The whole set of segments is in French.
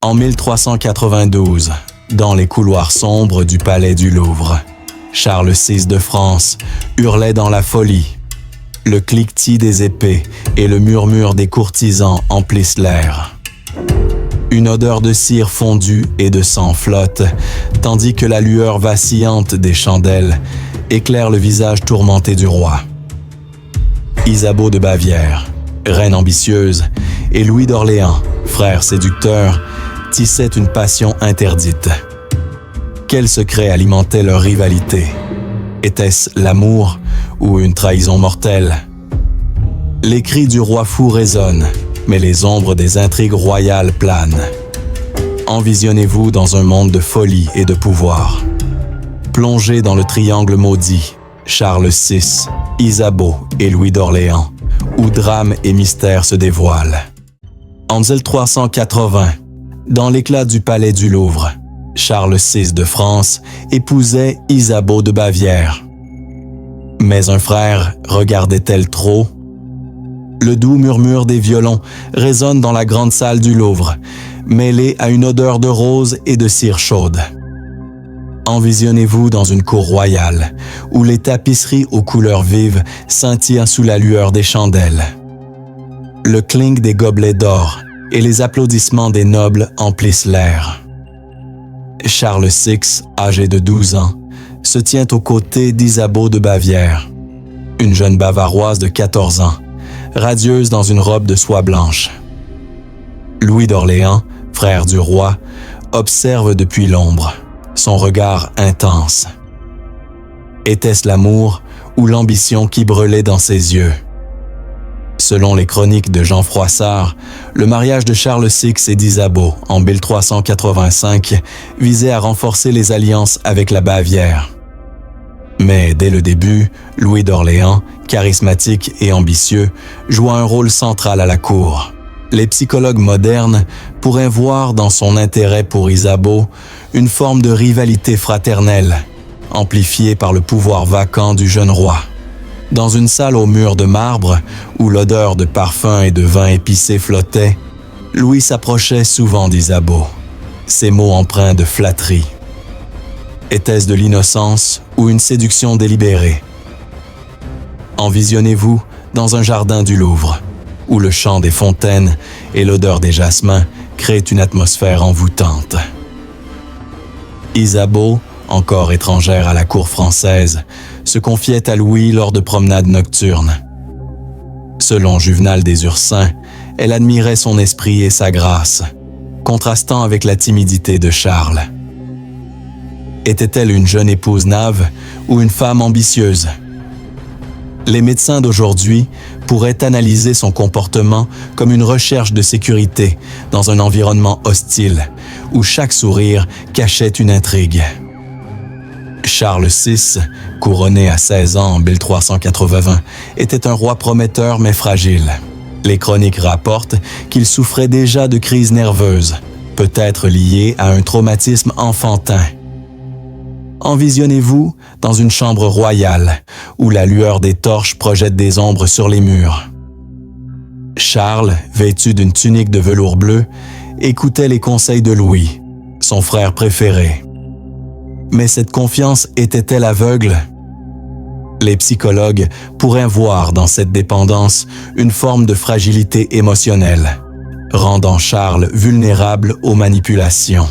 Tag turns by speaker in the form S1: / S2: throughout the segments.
S1: En 1392, dans les couloirs sombres du palais du Louvre, Charles VI de France hurlait dans la folie. Le cliquetis des épées et le murmure des courtisans emplissent l'air. Une odeur de cire fondue et de sang flotte, tandis que la lueur vacillante des chandelles éclaire le visage tourmenté du roi. Isabeau de Bavière, reine ambitieuse, et Louis d'Orléans, frère séducteur, tissaient une passion interdite. Quel secret alimentait leur rivalité? Était-ce l'amour ou une trahison mortelle? Les cris du roi fou résonnent, mais les ombres des intrigues royales planent. Envisionnez-vous dans un monde de folie et de pouvoir. Plongez dans le triangle maudit, Charles VI, Isabeau et Louis d'Orléans, où drame et mystère se dévoilent. En 1380, dans l'éclat du palais du Louvre, Charles VI de France épousait Isabeau de Bavière. Mais un frère regardait-elle trop? Le doux murmure des violons résonne dans la grande salle du Louvre, mêlé à une odeur de rose et de cire chaude. Envisionnez-vous dans une cour royale, où les tapisseries aux couleurs vives scintillent sous la lueur des chandelles. Le clink des gobelets d'or et les applaudissements des nobles emplissent l'air. Charles VI, âgé de 12 ans, se tient aux côtés d'Isabeau de Bavière, une jeune bavaroise de 14 ans, radieuse dans une robe de soie blanche. Louis d'Orléans, frère du roi, observe depuis l'ombre, son regard intense. Était-ce l'amour ou l'ambition qui brûlait dans ses yeux? Selon les chroniques de Jean Froissart, le mariage de Charles VI et d'Isabeau en 1385 visait à renforcer les alliances avec la Bavière. Mais dès le début, Louis d'Orléans, charismatique et ambitieux, joua un rôle central à la cour. Les psychologues modernes pourraient voir dans son intérêt pour Isabeau une forme de rivalité fraternelle, amplifiée par le pouvoir vacant du jeune roi. Dans une salle aux murs de marbre, où l'odeur de parfum et de vin épicé flottait, Louis s'approchait souvent d'Isabeau, ses mots empreints de flatterie. Était-ce de l'innocence ou une séduction délibérée? Envisionnez-vous dans un jardin du Louvre, où le chant des fontaines et l'odeur des jasmins créent une atmosphère envoûtante. Isabeau, encore étrangère à la cour française, se confiait à Louis lors de promenades nocturnes. Selon Juvenal des Ursins, elle admirait son esprit et sa grâce, contrastant avec la timidité de Charles. Était-elle une jeune épouse nave ou une femme ambitieuse? Les médecins d'aujourd'hui pourraient analyser son comportement comme une recherche de sécurité dans un environnement hostile, où chaque sourire cachait une intrigue. Charles VI, couronné à 16 ans en 1380, était un roi prometteur mais fragile. Les chroniques rapportent qu'il souffrait déjà de crises nerveuses, peut-être liées à un traumatisme enfantin. Envisionnez-vous dans une chambre royale, où la lueur des torches projette des ombres sur les murs. Charles, vêtu d'une tunique de velours bleu, écoutait les conseils de Louis, son frère préféré. Mais cette confiance était-elle aveugle? Les psychologues pourraient voir dans cette dépendance une forme de fragilité émotionnelle, rendant Charles vulnérable aux manipulations.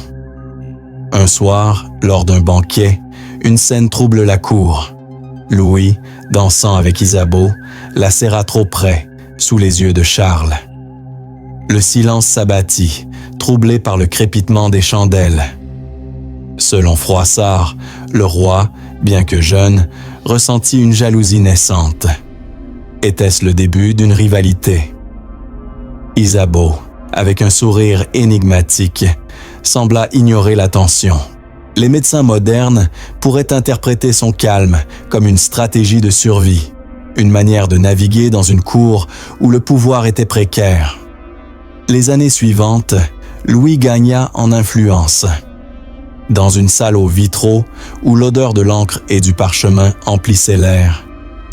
S1: Un soir, lors d'un banquet, une scène trouble la cour. Louis, dansant avec Isabeau, la serra trop près, sous les yeux de Charles. Le silence s'abattit, troublé par le crépitement des chandelles. Selon Froissart, le roi, bien que jeune, ressentit une jalousie naissante. Était-ce le début d'une rivalité? Isabeau, avec un sourire énigmatique, sembla ignorer la tension. Les médecins modernes pourraient interpréter son calme comme une stratégie de survie, une manière de naviguer dans une cour où le pouvoir était précaire. Les années suivantes, Louis gagna en influence. Dans une salle aux vitraux, où l'odeur de l'encre et du parchemin emplissait l'air,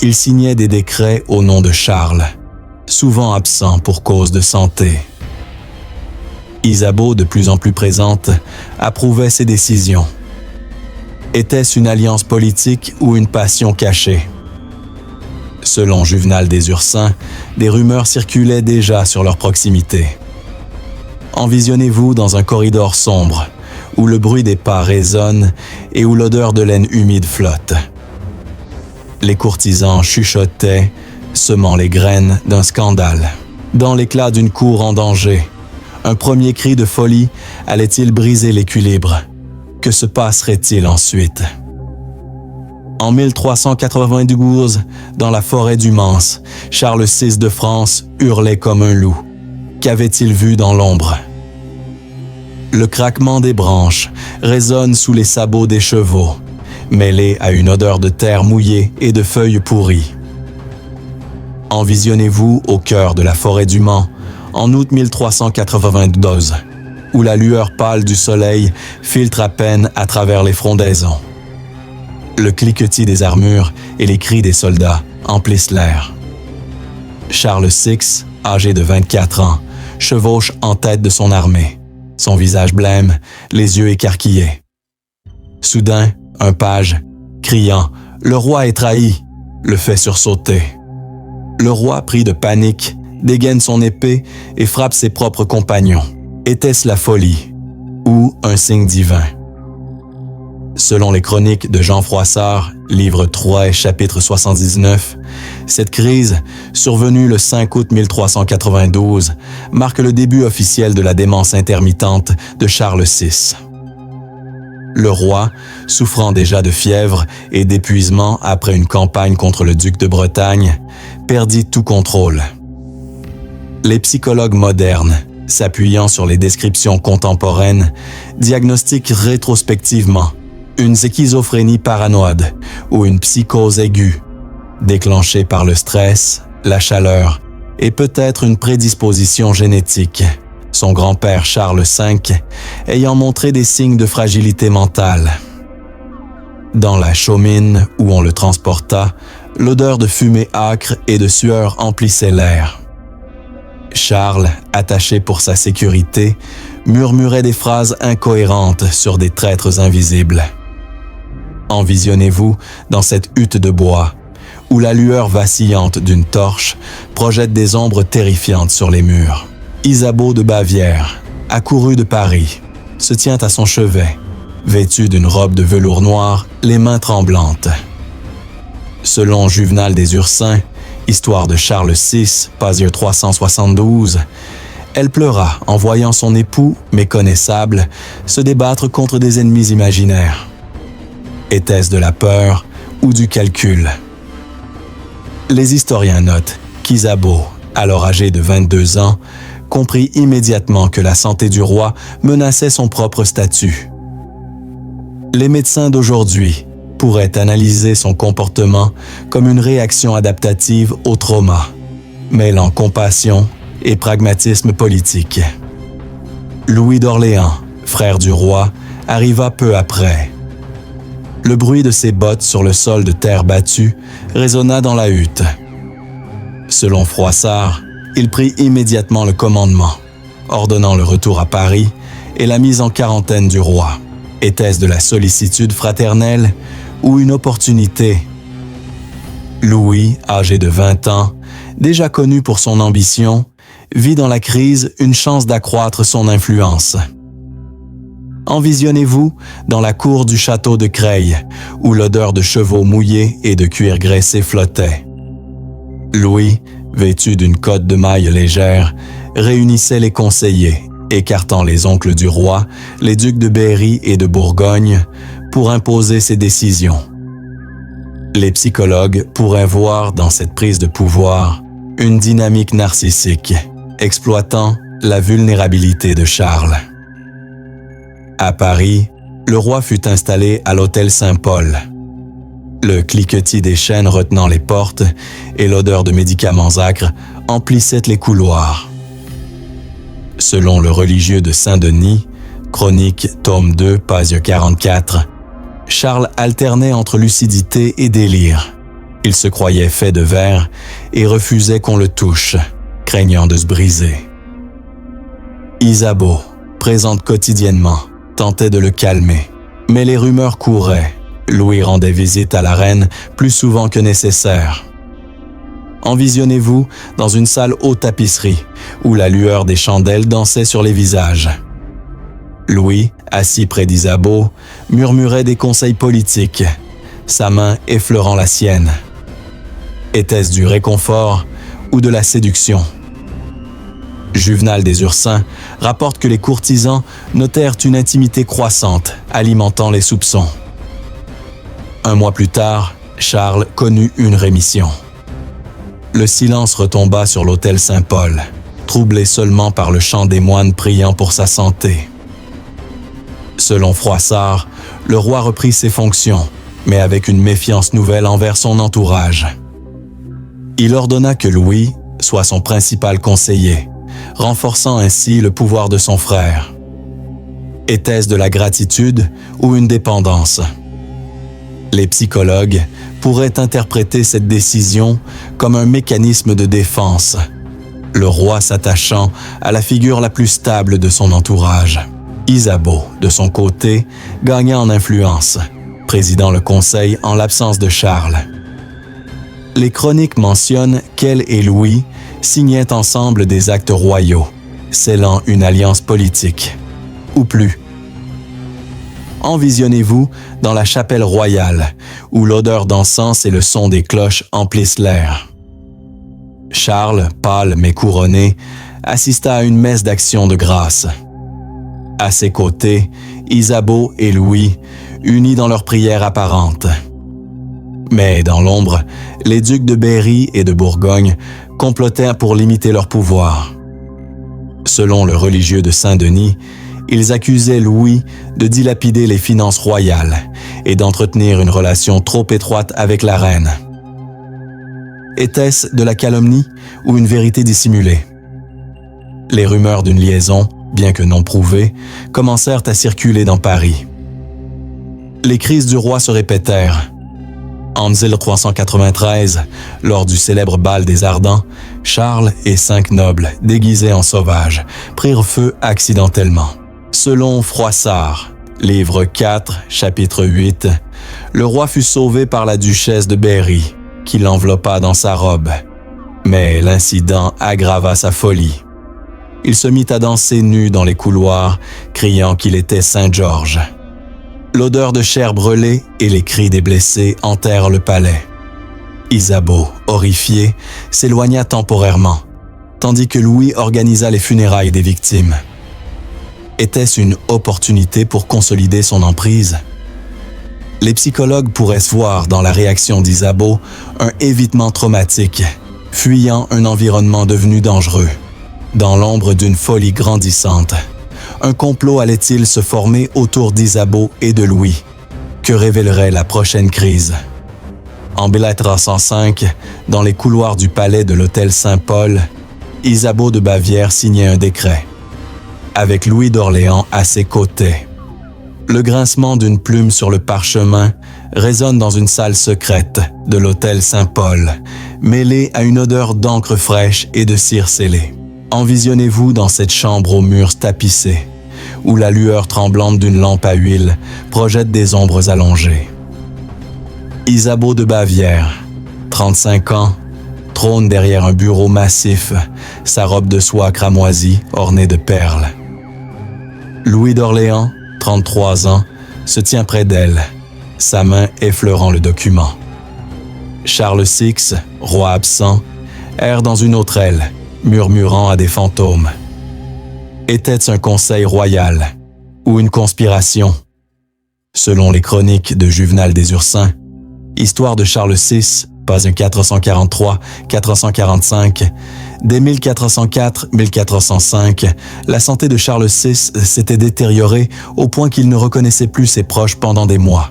S1: il signait des décrets au nom de Charles, souvent absent pour cause de santé. Isabeau, de plus en plus présente, approuvait ses décisions. Était-ce une alliance politique ou une passion cachée? Selon Juvenal des Ursins, des rumeurs circulaient déjà sur leur proximité. Envisionnez-vous dans un corridor sombre, où le bruit des pas résonne et où l'odeur de laine humide flotte. Les courtisans chuchotaient, semant les graines d'un scandale. Dans l'éclat d'une cour en danger, un premier cri de folie allait-il briser l'équilibre? Que se passerait-il ensuite? En 1392, dans la forêt du Mans, Charles VI de France hurlait comme un loup. Qu'avait-il vu dans l'ombre? Le craquement des branches résonne sous les sabots des chevaux, mêlé à une odeur de terre mouillée et de feuilles pourries. Envisionnez-vous au cœur de la forêt du Mans, en août 1392, où la lueur pâle du soleil filtre à peine à travers les frondaisons. Le cliquetis des armures et les cris des soldats emplissent l'air. Charles VI, âgé de 24 ans, chevauche en tête de son armée, son visage blême, les yeux écarquillés. Soudain, un page, criant « Le roi est trahi !» le fait sursauter. Le roi, pris de panique, dégaine son épée et frappe ses propres compagnons. Était-ce la folie ou un signe divin? Selon les chroniques de Jean Froissart, livre 3, chapitre 79, cette crise, survenue le 5 août 1392, marque le début officiel de la démence intermittente de Charles VI. Le roi, souffrant déjà de fièvre et d'épuisement après une campagne contre le duc de Bretagne, perdit tout contrôle. Les psychologues modernes, s'appuyant sur les descriptions contemporaines, diagnostiquent rétrospectivement une schizophrénie paranoïde ou une psychose aiguë, déclenchée par le stress, la chaleur et peut-être une prédisposition génétique, son grand-père Charles V ayant montré des signes de fragilité mentale. Dans la Chaumine où on le transporta, l'odeur de fumée âcre et de sueur emplissait l'air. Charles, attaché pour sa sécurité, murmurait des phrases incohérentes sur des traîtres invisibles. Envisionnez-vous dans cette hutte de bois, où la lueur vacillante d'une torche projette des ombres terrifiantes sur les murs. Isabeau de Bavière, accouru de Paris, se tient à son chevet, vêtu d'une robe de velours noir, les mains tremblantes. Selon Juvenal des Ursins, Histoire de Charles VI, page 372, elle pleura en voyant son époux, méconnaissable, se débattre contre des ennemis imaginaires. Était-ce de la peur ou du calcul? Les historiens notent qu'Isabeau, alors âgé de 22 ans, comprit immédiatement que la santé du roi menaçait son propre statut. Les médecins d'aujourd'hui pourraient analyser son comportement comme une réaction adaptative au trauma, mêlant compassion et pragmatisme politique. Louis d'Orléans, frère du roi, arriva peu après. Le bruit de ses bottes sur le sol de terre battue résonna dans la hutte. Selon Froissart, il prit immédiatement le commandement, ordonnant le retour à Paris et la mise en quarantaine du roi. Était-ce de la sollicitude fraternelle ou une opportunité? Louis, âgé de 20 ans, déjà connu pour son ambition, vit dans la crise une chance d'accroître son influence. Envisionnez-vous dans la cour du château de Creil, où l'odeur de chevaux mouillés et de cuir graissé flottait. Louis, vêtu d'une cotte de maille légère, réunissait les conseillers, écartant les oncles du roi, les ducs de Berry et de Bourgogne, pour imposer ses décisions. Les psychologues pourraient voir dans cette prise de pouvoir une dynamique narcissique, exploitant la vulnérabilité de Charles. À Paris, le roi fut installé à l'hôtel Saint-Paul. Le cliquetis des chaînes retenant les portes et l'odeur de médicaments âcres emplissaient les couloirs. Selon le religieux de Saint-Denis, Chronique, tome 2, page 44, Charles alternait entre lucidité et délire. Il se croyait fait de verre et refusait qu'on le touche, craignant de se briser. Isabeau, présente quotidiennement, tentait de le calmer. Mais les rumeurs couraient. Louis rendait visite à la reine plus souvent que nécessaire. Envisionnez-vous dans une salle aux tapisseries, où la lueur des chandelles dansait sur les visages. Louis, assis près d'Isabeau, murmurait des conseils politiques, sa main effleurant la sienne. Était-ce du réconfort ou de la séduction? Juvenal des Ursins rapporte que les courtisans notèrent une intimité croissante, alimentant les soupçons. Un mois plus tard, Charles connut une rémission. Le silence retomba sur l'autel Saint-Paul, troublé seulement par le chant des moines priant pour sa santé. Selon Froissart, le roi reprit ses fonctions, mais avec une méfiance nouvelle envers son entourage. Il ordonna que Louis soit son principal conseiller, renforçant ainsi le pouvoir de son frère. Était-ce de la gratitude ou une dépendance? Les psychologues pourraient interpréter cette décision comme un mécanisme de défense, le roi s'attachant à la figure la plus stable de son entourage. Isabeau, de son côté, gagna en influence, présidant le conseil en l'absence de Charles. Les chroniques mentionnent qu'elle et Louis signaient ensemble des actes royaux, scellant une alliance politique. Ou plus. Envisionnez-vous dans la chapelle royale, où l'odeur d'encens et le son des cloches emplissent l'air. Charles, pâle mais couronné, assista à une messe d'action de grâce. À ses côtés, Isabeau et Louis, unis dans leur prière apparente. Mais dans l'ombre, les ducs de Berry et de Bourgogne complotaient pour limiter leur pouvoir. Selon le religieux de Saint-Denis, ils accusaient Louis de dilapider les finances royales et d'entretenir une relation trop étroite avec la reine. Était-ce de la calomnie ou une vérité dissimulée? Les rumeurs d'une liaison, bien que non prouvées, commencèrent à circuler dans Paris. Les crises du roi se répétèrent. En 1393, lors du célèbre bal des Ardents, Charles et 5 nobles, déguisés en sauvages, prirent feu accidentellement. Selon Froissart, livre 4, chapitre 8, le roi fut sauvé par la duchesse de Berry, qui l'enveloppa dans sa robe. Mais l'incident aggrava sa folie. Il se mit à danser nu dans les couloirs, criant qu'il était Saint-Georges. L'odeur de chair brûlée et les cris des blessés hantèrent le palais. Isabeau, horrifié, s'éloigna temporairement, tandis que Louis organisa les funérailles des victimes. Était-ce une opportunité pour consolider son emprise? Les psychologues pourraient se voir dans la réaction d'Isabeau un évitement traumatique, fuyant un environnement devenu dangereux. Dans l'ombre d'une folie grandissante, un complot allait-il se former autour d'Isabeau et de Louis? Que révélerait la prochaine crise? En 1305, dans les couloirs du palais de l'hôtel Saint-Paul, Isabeau de Bavière signait un décret, avec Louis d'Orléans à ses côtés. Le grincement d'une plume sur le parchemin résonne dans une salle secrète de l'hôtel Saint-Paul, mêlée à une odeur d'encre fraîche et de cire scellée. Envisionnez-vous dans cette chambre aux murs tapissés, où la lueur tremblante d'une lampe à huile projette des ombres allongées. Isabeau de Bavière, 35 ans, trône derrière un bureau massif, sa robe de soie cramoisie ornée de perles. Louis d'Orléans, 33 ans, se tient près d'elle, sa main effleurant le document. Charles VI, roi absent, erre dans une autre aile, murmurant à des fantômes. Était-ce un conseil royal ou une conspiration? Selon les chroniques de Juvenal des Ursins, histoire de Charles VI, pages 443-445, dès 1404-1405, la santé de Charles VI s'était détériorée au point qu'il ne reconnaissait plus ses proches pendant des mois.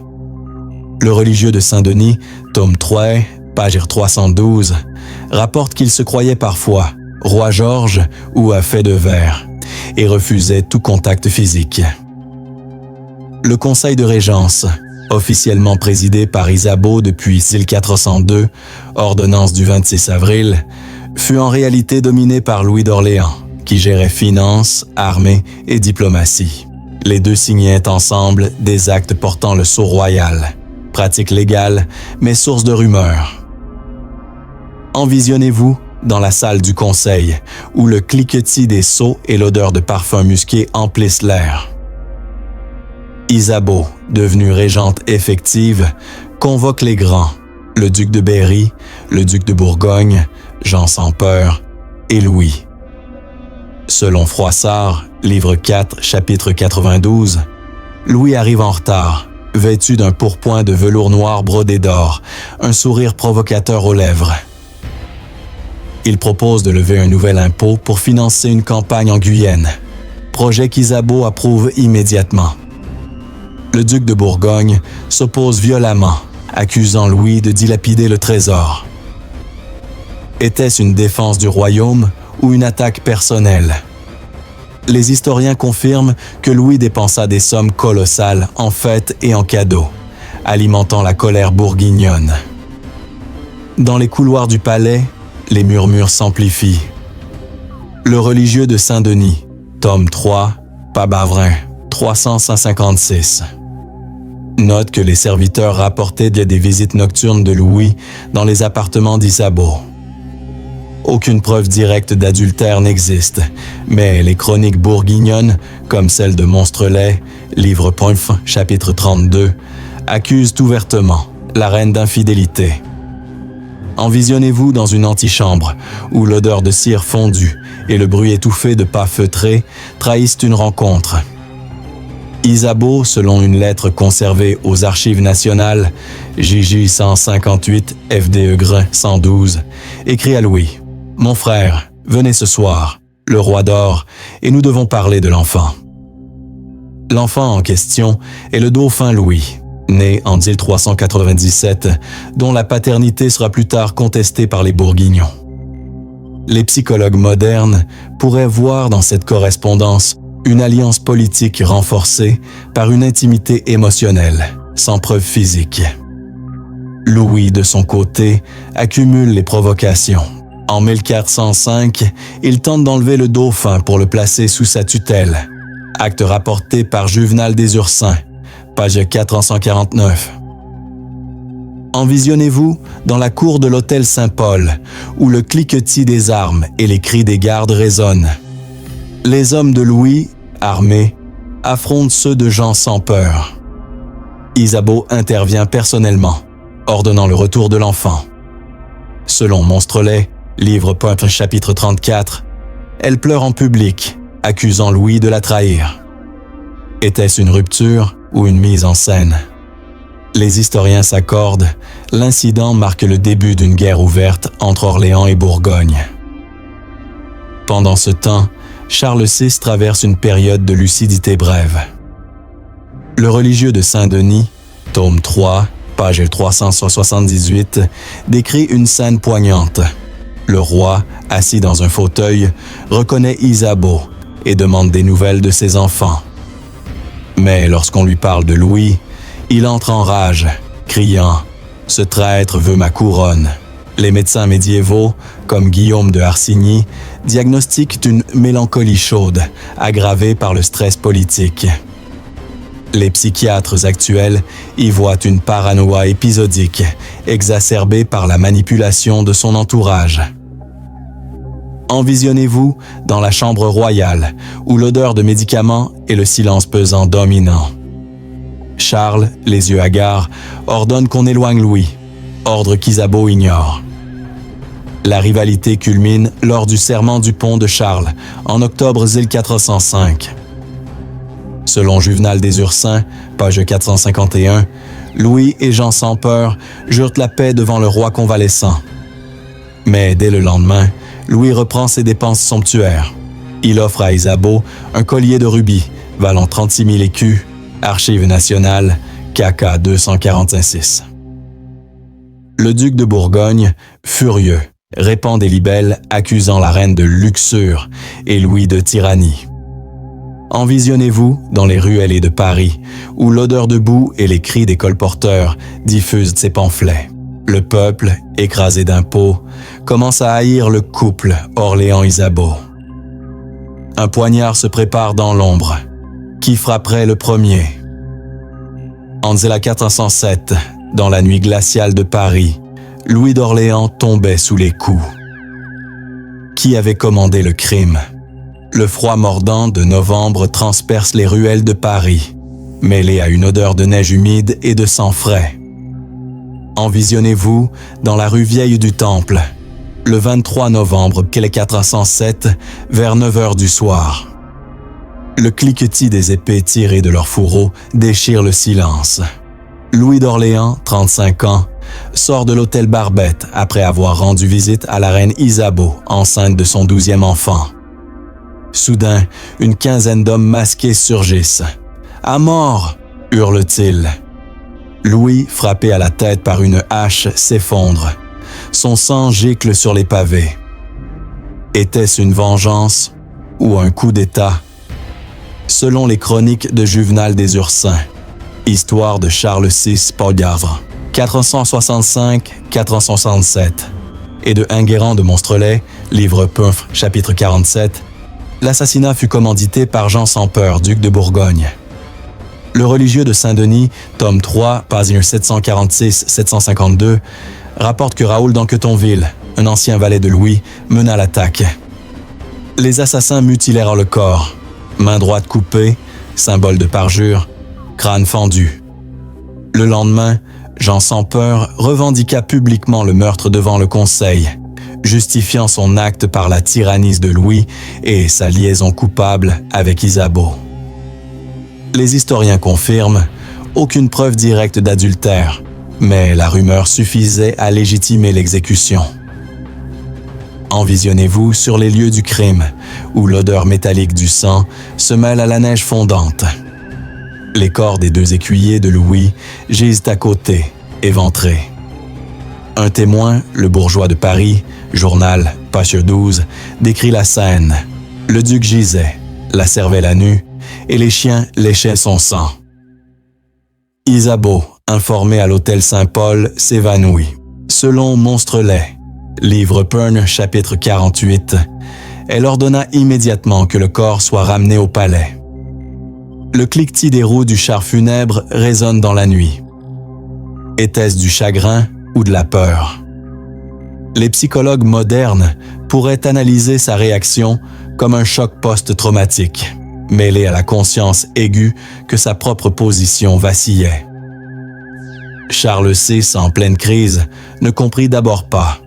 S1: Le religieux de Saint-Denis, tome 3, page 312, rapporte qu'il se croyait parfois roi Georges ou à fait de verre, et refusait tout contact physique. Le Conseil de Régence, officiellement présidé par Isabeau depuis 1402, ordonnance du 26 avril, fut en réalité dominé par Louis d'Orléans, qui gérait finances, armée et diplomatie. Les deux signaient ensemble des actes portant le sceau royal, pratique légale, mais source de rumeurs. Envisionnez-vous dans la salle du conseil, où le cliquetis des sceaux et l'odeur de parfum musqué emplissent l'air. Isabeau, devenue régente effective, convoque les grands, le duc de Berry, le duc de Bourgogne, Jean sans peur et Louis. Selon Froissart, livre 4, chapitre 92, Louis arrive en retard, vêtu d'un pourpoint de velours noir brodé d'or, un sourire provocateur aux lèvres. Il propose de lever un nouvel impôt pour financer une campagne en Guyenne, projet qu'Isabeau approuve immédiatement. Le duc de Bourgogne s'oppose violemment, accusant Louis de dilapider le trésor. Était-ce une défense du royaume ou une attaque personnelle? Les historiens confirment que Louis dépensa des sommes colossales en fêtes et en cadeaux, alimentant la colère bourguignonne. Dans les couloirs du palais, les murmures s'amplifient. Le religieux de Saint-Denis, tome 3, Pabavrin, 356. Note que les serviteurs rapportaient des visites nocturnes de Louis dans les appartements d'Isabeau. Aucune preuve directe d'adultère n'existe, mais les chroniques bourguignonnes, comme celle de Monstrelet, livre Poinf, chapitre 32, accusent ouvertement la reine d'infidélité. Envisionnez-vous dans une antichambre où l'odeur de cire fondue et le bruit étouffé de pas feutrés trahissent une rencontre. Isabeau, selon une lettre conservée aux Archives nationales, JJ 158, FDE Grin 112, écrit à Louis « Mon frère, venez ce soir, le roi dort, et nous devons parler de l'enfant. » L'enfant en question est le dauphin Louis, né en 1397, dont la paternité sera plus tard contestée par les Bourguignons. Les psychologues modernes pourraient voir dans cette correspondance une alliance politique renforcée par une intimité émotionnelle, sans preuve physique. Louis, de son côté, accumule les provocations. En 1405, il tente d'enlever le dauphin pour le placer sous sa tutelle. Acte rapporté par Juvenal des Ursins, page 449. Envisionnez-vous dans la cour de l'hôtel Saint-Paul, où le cliquetis des armes et les cris des gardes résonnent. Les hommes de Louis, armés, affrontent ceux de Jean sans peur. Isabeau intervient personnellement, ordonnant le retour de l'enfant. Selon Monstrelet, livre Poinf, chapitre 34, elle pleure en public, accusant Louis de la trahir. Était-ce une rupture ou une mise en scène? Les historiens s'accordent, l'incident marque le début d'une guerre ouverte entre Orléans et Bourgogne. Pendant ce temps, Charles VI traverse une période de lucidité brève. Le religieux de Saint-Denis, tome 3, page 378, décrit une scène poignante. Le roi, assis dans un fauteuil, reconnaît Isabeau et demande des nouvelles de ses enfants. Mais lorsqu'on lui parle de Louis, il entre en rage, criant « Ce traître veut ma couronne ». Les médecins médiévaux, comme Guillaume de Harsigny, diagnostiquent une mélancolie chaude, aggravée par le stress politique. Les psychiatres actuels y voient une paranoïa épisodique, exacerbée par la manipulation de son entourage. Envisionnez-vous dans la chambre royale, où l'odeur de médicaments et le silence pesant dominant. Charles, les yeux hagards, ordonne qu'on éloigne Louis, ordre qu'Isabeau ignore. La rivalité culmine lors du serment du pont de Charles, en octobre 1405. Selon Juvenal des Ursins, page 451, Louis et Jean sans peur jurent la paix devant le roi convalescent. Mais dès le lendemain, Louis reprend ses dépenses somptuaires. Il offre à Isabeau un collier de rubis valant 36 000 écus, Archives nationales, KK 246. Le duc de Bourgogne, furieux, répand des libelles accusant la reine de luxure et Louis de tyrannie. Envisionnez-vous dans les ruelles de Paris, où l'odeur de boue et les cris des colporteurs diffusent ces pamphlets. Le peuple, écrasé d'impôts, commence à haïr le couple Orléans-Isabeau. Un poignard se prépare dans l'ombre. Qui frapperait le premier? En 1407, dans la nuit glaciale de Paris, Louis d'Orléans tombait sous les coups. Qui avait commandé le crime? Le froid mordant de novembre transperce les ruelles de Paris, mêlé à une odeur de neige humide et de sang frais. Envisionnez-vous dans la rue Vieille du Temple, le 23 novembre 1407, vers 9 heures du soir. Le cliquetis des épées tirées de leurs fourreaux déchire le silence. Louis d'Orléans, 35 ans, sort de l'hôtel Barbette après avoir rendu visite à la reine Isabeau, enceinte de son 12e enfant. Soudain, une quinzaine d'hommes masqués surgissent. « À mort !» hurle-t-il. Louis, frappé à la tête par une hache, s'effondre. Son sang gicle sur les pavés. Était-ce une vengeance ou un coup d'État? Selon les chroniques de Juvenal des Ursins, Histoire de Charles VI Polgavre, 465-467, et de Enguerrand de Monstrelet, livre Peuf, chapitre 47, l'assassinat fut commandité par Jean sans Peur, duc de Bourgogne. Le religieux de Saint-Denis, tome 3, pages 746-752, rapporte que Raoul d'Anquetonville, un ancien valet de Louis, mena l'attaque. Les assassins mutilèrent le corps, main droite coupée, symbole de parjure, crâne fendu. Le lendemain, Jean sans Peur revendiqua publiquement le meurtre devant le conseil, justifiant son acte par la tyrannie de Louis et sa liaison coupable avec Isabeau. Les historiens confirment aucune preuve directe d'adultère, mais la rumeur suffisait à légitimer l'exécution. Envisionnez-vous sur les lieux du crime, où l'odeur métallique du sang se mêle à la neige fondante. Les corps des 2 écuyers de Louis gisent à côté, éventrés. Un témoin, le bourgeois de Paris, journal, page 12, décrit la scène. Le duc gisait, la cervelle à nu, et les chiens léchaient son sang. Isabeau, informé à l'hôtel Saint-Paul, s'évanouit. Selon Monstrelet, livre Pearn, chapitre 48, elle ordonna immédiatement que le corps soit ramené au palais. Le cliquetis des roues du char funèbre résonne dans la nuit. Était-ce du chagrin ou de la peur? Les psychologues modernes pourraient analyser sa réaction comme un choc post-traumatique, mêlé à la conscience aiguë que sa propre position vacillait. Charles VI, en pleine crise, ne comprit d'abord pas.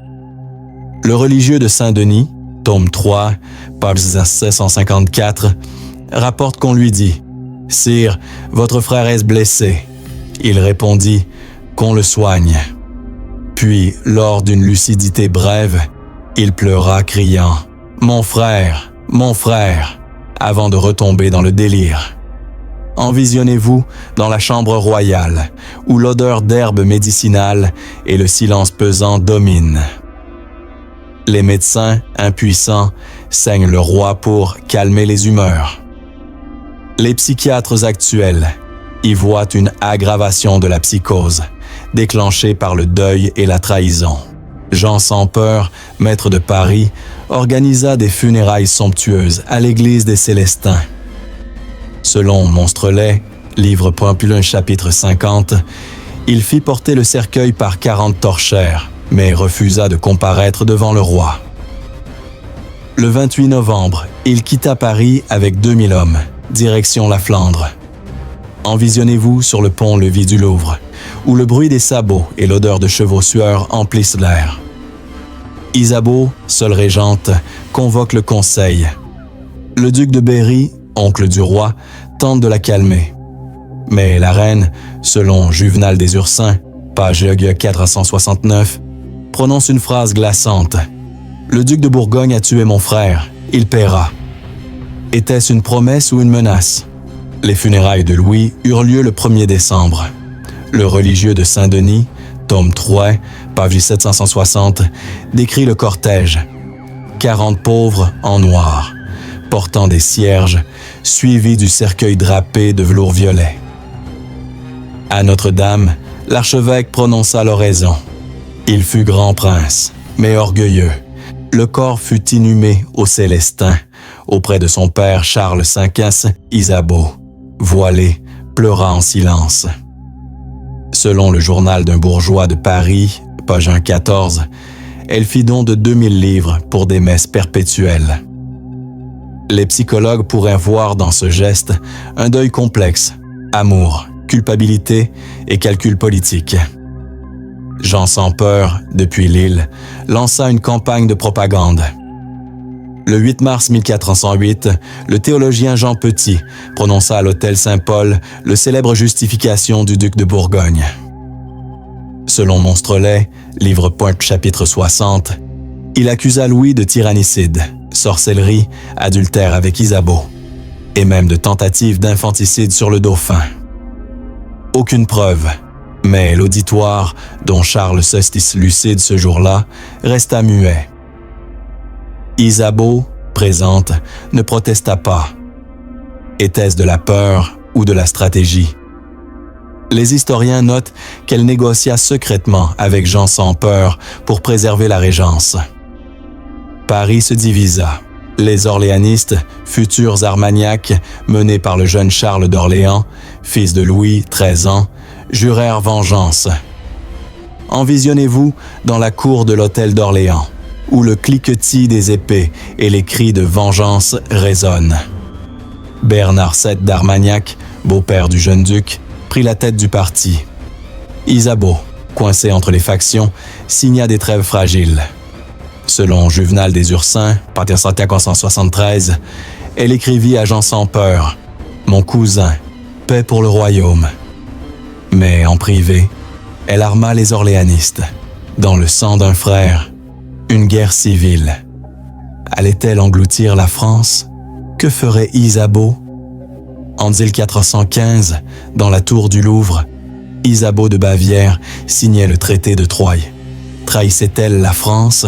S1: Le religieux de Saint-Denis, tome 3, page 754, rapporte qu'on lui dit « Sire, votre frère est blessé. » Il répondit « Qu'on le soigne. » Puis, lors d'une lucidité brève, il pleura criant « Mon frère, mon frère !» avant de retomber dans le délire. Envisionnez-vous dans la chambre royale, où l'odeur d'herbes médicinales et le silence pesant dominent. Les médecins, impuissants, saignent le roi pour calmer les humeurs. Les psychiatres actuels y voient une aggravation de la psychose, déclenchée par le deuil et la trahison. Jean sans Peur, maître de Paris, organisa des funérailles somptueuses à l'église des Célestins. Selon Monstrelet, livre Pampulin chapitre 50, il fit porter le cercueil par 40 torchères, mais refusa de comparaître devant le roi. Le 28 novembre, il quitta Paris avec 2000 hommes, direction la Flandre. Envisionnez-vous sur le pont-levis du Louvre, où le bruit des sabots et l'odeur de chevaux sueurs emplissent l'air. Isabeau, seule régente, convoque le conseil. Le duc de Berry, oncle du roi, tente de la calmer. Mais la reine, selon Juvenal des Ursins, page 469, prononce une phrase glaçante. « Le duc de Bourgogne a tué mon frère, il paiera. » Était-ce une promesse ou une menace? Les funérailles de Louis eurent lieu le 1er décembre. Le religieux de Saint-Denis, tome 3, page 760, décrit le cortège. 40 pauvres en noir, portant des cierges, suivis du cercueil drapé de velours violet. À Notre-Dame, l'archevêque prononça l'oraison. Il fut grand prince, mais orgueilleux. Le corps fut inhumé aux Célestins, auprès de son père Charles Cinquas, Isabeau, voilée, pleura en silence. Selon le journal d'un bourgeois de Paris, page 114, elle fit don de 2000 livres pour des messes perpétuelles. Les psychologues pourraient voir dans ce geste un deuil complexe, amour, culpabilité et calcul politique. Jean sans peur, depuis Lille, lança une campagne de propagande. Le 8 mars 1408, le théologien Jean Petit prononça à l'hôtel Saint-Paul le célèbre Justification du duc de Bourgogne. Selon Monstrelet, livre Pointe chapitre 60, il accusa Louis de tyrannicide, sorcellerie, adultère avec Isabeau, et même de tentative d'infanticide sur le dauphin. Aucune preuve, mais l'auditoire, dont Charles Sostis lucide ce jour-là, resta muet. Isabeau, présente, ne protesta pas. Était-ce de la peur ou de la stratégie? Les historiens notent qu'elle négocia secrètement avec Jean sans peur pour préserver la régence. Paris se divisa. Les orléanistes, futurs Armagnacs, menés par le jeune Charles d'Orléans, fils de Louis, 13 ans, jurèrent vengeance. Envisionnez-vous dans la cour de l'hôtel d'Orléans, où le cliquetis des épées et les cris de vengeance résonnent. Bernard VII d'Armagnac, beau-père du jeune duc, prit la tête du parti. Isabeau, coincé entre les factions, signa des trêves fragiles. Selon Juvenal des Ursins, partir 1473, elle écrivit à Jean sans peur « Mon cousin, paix pour le royaume ». Mais en privé, elle arma les orléanistes. Dans le sang d'un frère, une guerre civile. Allait-elle engloutir la France? Que ferait Isabeau? En 1415, dans la tour du Louvre, Isabeau de Bavière signait le traité de Troyes. Trahissait-elle la France?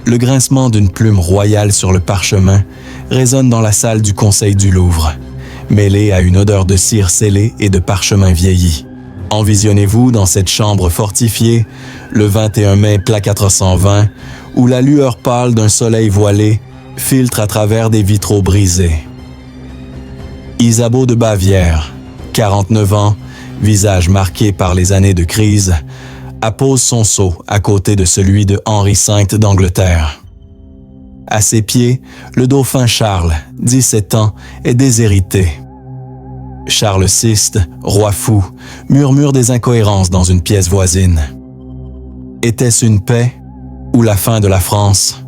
S1: Le grincement d'une plume royale sur le parchemin résonne dans la salle du Conseil du Louvre, mêlé à une odeur de cire scellée et de parchemin vieilli. Envisionnez-vous dans cette chambre fortifiée, le 21 mai plat 420, où la lueur pâle d'un soleil voilé filtre à travers des vitraux brisés. Isabeau de Bavière, 49 ans, visage marqué par les années de crise, appose son sceau à côté de celui de Henri V d'Angleterre. À ses pieds, le dauphin Charles, 17 ans, est déshérité. Charles VI, roi fou, murmure des incohérences dans une pièce voisine. Était-ce une paix ou la fin de la France?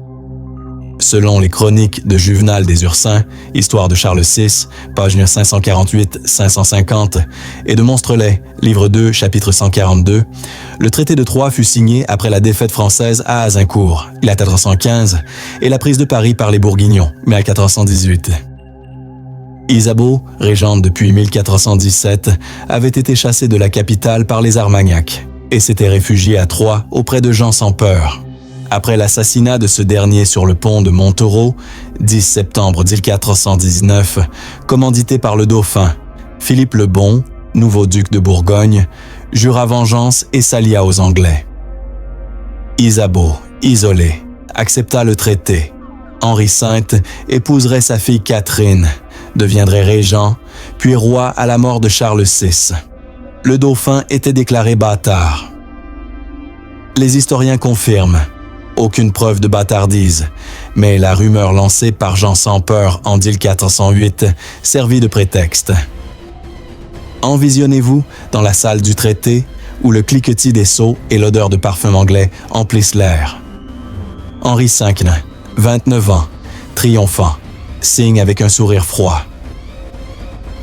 S1: Selon les chroniques de Juvenal des Ursins, Histoire de Charles VI, page 548-550, et de Monstrelet, livre 2, chapitre 142, le traité de Troyes fut signé après la défaite française à Azincourt, il y a 415, et la prise de Paris par les Bourguignons, mais à 418. Isabeau, régente depuis 1417, avait été chassée de la capitale par les Armagnacs et s'était réfugiée à Troyes auprès de Jean sans peur. Après l'assassinat de ce dernier sur le pont de Montereau, 10 septembre 1419, commandité par le dauphin, Philippe le Bon, nouveau duc de Bourgogne, jura vengeance et s'allia aux Anglais. Isabeau, isolé, accepta le traité. Henri V épouserait sa fille Catherine, deviendrait régent, puis roi à la mort de Charles VI. Le dauphin était déclaré bâtard. Les historiens confirment. Aucune preuve de bâtardise, mais la rumeur lancée par Jean sans peur en 1408 servit de prétexte. Envisionnez-vous dans la salle du traité où le cliquetis des sceaux et l'odeur de parfum anglais emplissent l'air. Henri V, 29 ans, triomphant, signe avec un sourire froid.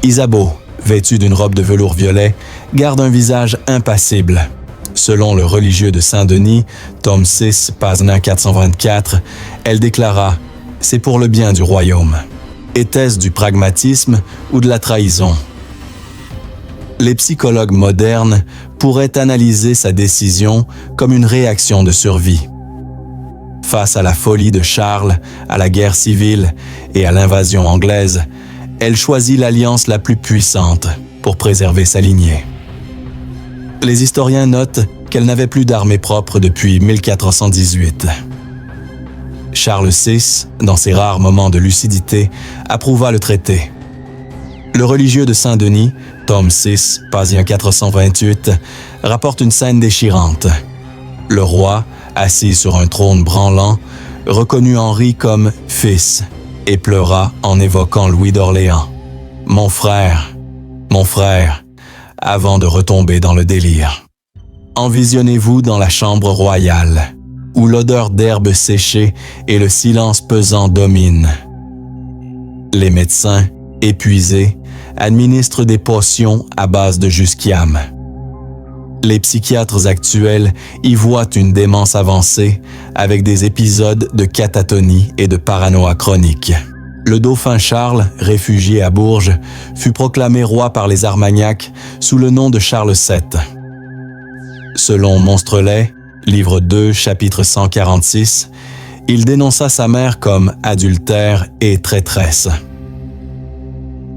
S1: Isabeau, vêtu d'une robe de velours violet, garde un visage impassible. Selon le religieux de Saint-Denis, tome 6, page 424, elle déclara « C'est pour le bien du royaume ». Était-ce du pragmatisme ou de la trahison? Les psychologues modernes pourraient analyser sa décision comme une réaction de survie. Face à la folie de Charles, à la guerre civile et à l'invasion anglaise, elle choisit l'alliance la plus puissante pour préserver sa lignée. Les historiens notent qu'elle n'avait plus d'armée propre depuis 1418. Charles VI, dans ses rares moments de lucidité, approuva le traité. Le religieux de Saint-Denis, tome 6, page 428, rapporte une scène déchirante. Le roi, assis sur un trône branlant, reconnut Henri comme fils et pleura en évoquant Louis d'Orléans. « mon frère, avant de retomber dans le délire. Envisionnez-vous dans la chambre royale, où l'odeur d'herbe séchée et le silence pesant dominent. Les médecins, épuisés, administrent des potions à base de jusquiam. Les psychiatres actuels y voient une démence avancée avec des épisodes de catatonie et de paranoïa chronique. Le dauphin Charles, réfugié à Bourges, fut proclamé roi par les Armagnacs sous le nom de Charles VII. Selon Monstrelet, livre 2, chapitre 146, il dénonça sa mère comme adultère et traîtresse.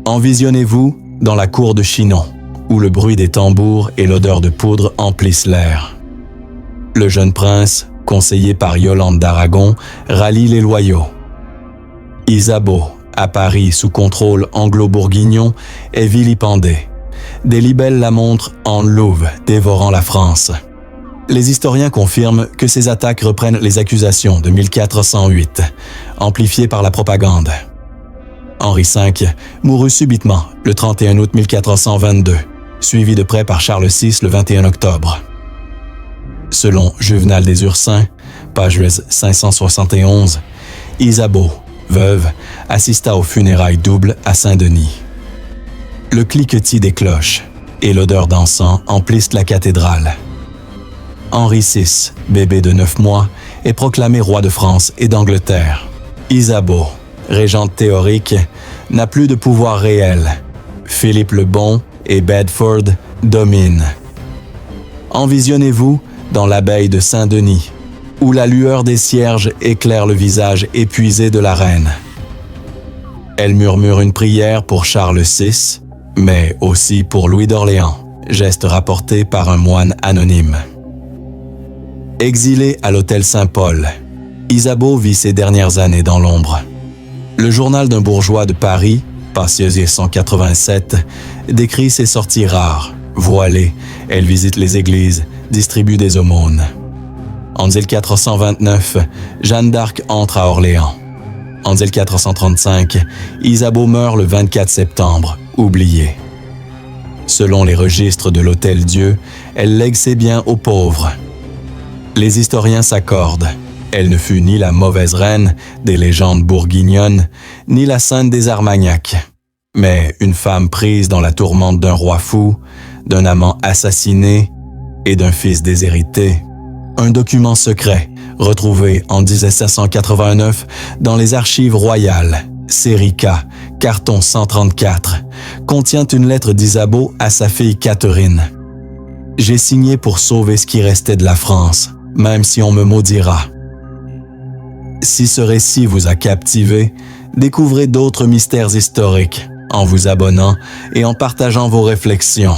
S1: Envisionnez-vous dans la cour de Chinon, où le bruit des tambours et l'odeur de poudre emplissent l'air. Le jeune prince, conseillé par Yolande d'Aragon, rallie les loyaux. Isabeau, à Paris sous contrôle anglo-bourguignon, est vilipendée. Des libelles la montrent en louve, dévorant la France. Les historiens confirment que ces attaques reprennent les accusations de 1408, amplifiées par la propagande. Henri V mourut subitement le 31 août 1422, suivi de près par Charles VI le 21 octobre. Selon Juvenal des Ursins, page 571, Isabeau, veuve, assista aux funérailles doubles à Saint-Denis. Le cliquetis des cloches et l'odeur d'encens emplissent la cathédrale. Henri VI, bébé de 9 mois, est proclamé roi de France et d'Angleterre. Isabeau, régente théorique, n'a plus de pouvoir réel. Philippe le Bon et Bedford dominent. Envisionnez-vous dans l'abbaye de Saint-Denis, où la lueur des cierges éclaire le visage épuisé de la reine. Elle murmure une prière pour Charles VI, mais aussi pour Louis d'Orléans, geste rapporté par un moine anonyme. Exilé à l'hôtel Saint-Paul, Isabeau vit ses dernières années dans l'ombre. Le journal d'un bourgeois de Paris, Passiosier 187, décrit ses sorties rares. Voilée, elle visite les églises, distribue des aumônes. En 1429, Jeanne d'Arc entre à Orléans. En 1435, Isabeau meurt le 24 septembre, oubliée. Selon les registres de l'Hôtel-Dieu, elle lègue ses biens aux pauvres. Les historiens s'accordent. Elle ne fut ni la mauvaise reine des légendes bourguignonnes, ni la sainte des Armagnacs, mais une femme prise dans la tourmente d'un roi fou, d'un amant assassiné et d'un fils déshérité. Un document secret, retrouvé en 1789 dans les archives royales, série K, carton 134, contient une lettre d'Isabeau à sa fille Catherine. « J'ai signé pour sauver ce qui restait de la France, même si on me maudira. » Si ce récit vous a captivé, découvrez d'autres mystères historiques en vous abonnant et en partageant vos réflexions.